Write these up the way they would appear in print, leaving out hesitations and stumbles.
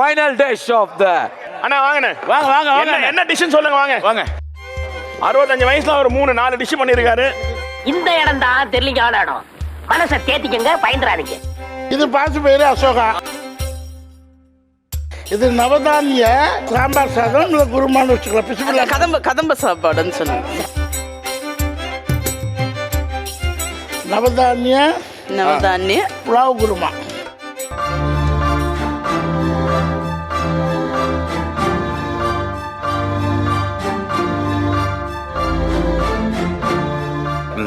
Final dish of the. அண்ணா வாங்கண்ணே. வாங்க வாங்க வாங்க. என்ன டிஷ்னு சொல்லுங்க வாங்க. வாங்க. 65 வயசுல ஒரு 3-4 டிஷ் பண்ணிருக்காரு. இந்த இடம் தான் தெரியல இடம். மனசை தேத்திக்கங்க, பயந்துறாதீங்க. இது பாசி பயிறு அசோகா. இது நவதானிய சாம்பார் சாதம், இல்லை குருமான்னு வச்சுக்கலாம். பிசுபிள்ளை கதம்ப சாப்பாடுன்னு சொல்லுங்க. நவதானிய புலாவ் குருமா.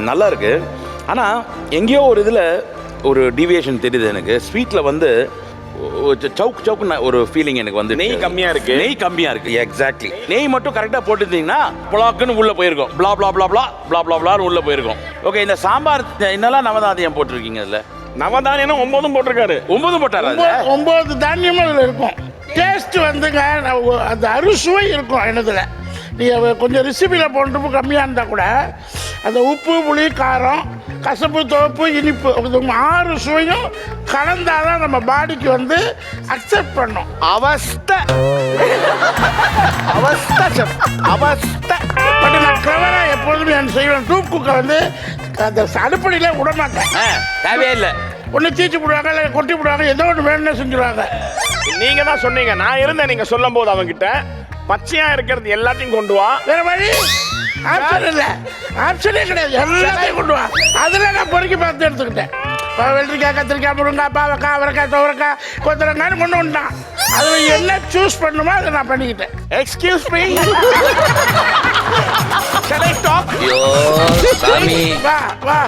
நல்லா இருக்கு. ஆனா எங்கேயோ ஒரு இதுல ஒரு டீவியேஷன் தெரியுது எனக்கு. ஸ்வீட்ல வந்து சவுக்கு ஒரு ஃபீலிங் எனக்கு வந்து. நெய் கம்மியா இருக்கு. நெய் கம்மியா இருக்கு. எக்ஸாக்ட்லி. நெய் மட்டும் கரெக்டா போட்டுட்டீங்கன்னா புலாக்குன்னு உள்ள போயிருக்கும். பிளா பிளா பிளா பிளா பிளா பிளா பிளான்னு உள்ள போயிருக்கும். ஓகே, இந்த சாம்பார் என்னெல்லாம் நவதானியம் போட்டிருக்கீங்க இதுல? நவதானியம் 9 போட்டிருக்காரு. 9 போட்டாரா? 9 தானியமும் அதில் இருக்கும். டேஸ்ட் வந்துங்க, அந்த அறுசுவை இருக்கும் என்னதுல. நீங்கள் கொஞ்சம் ரெசிபியில் போட்டு கம்மியாக இருந்தால் கூட அந்த உப்பு, புளி, காரம், கசப்பு, துவப்பு, இனிப்பு 6 சுவையும் கலந்தாதான் நம்ம பாடிக்கு வந்து அக்செப்ட் பண்ணும். அவஸ்தை அவஸ்தை அவஸ்தை. பட் நான் கிளவராக எப்போதுமே நான் செய்வேன். டூப் குக்கை வந்து அந்த அடுப்படியில் விட மாட்டேன். தேவையே இல்லை. ஒன்று தீச்சு போடுவாங்க, இல்லை கொட்டி போடுவாங்க, ஏதோ ஒன்று வேணும்னு செஞ்சுருவாங்க. நீங்க தான் சொன்னீங்க, நான் இருந்தேன் நீங்க சொல்லும் போது அவங்கிட்ட பச்சையா இருக்கிறது எல்லாத்தையும் கொண்டு வா. வேற வழி ஆப்ஷன் இல்லை, ஆப்ஷனே கிடையாது. எல்லாத்தையும் கொண்டு வா. அதில் நான் பொறுக்கி பார்த்து எடுத்துக்கிட்டேன். வெள்ளரிக்காய், கத்திரிக்காய், முருங்காய், பாவக்காய், அவரைக்காய், துவரைக்காய், கொத்தரங்காய்னு கொண்டு வந்துட்டான். அதில் என்ன சூஸ் பண்ணுமோ அதை நான் பண்ணிக்கிட்டேன். Excuse me, can I talk? ஐயோ சாமி. வா வா.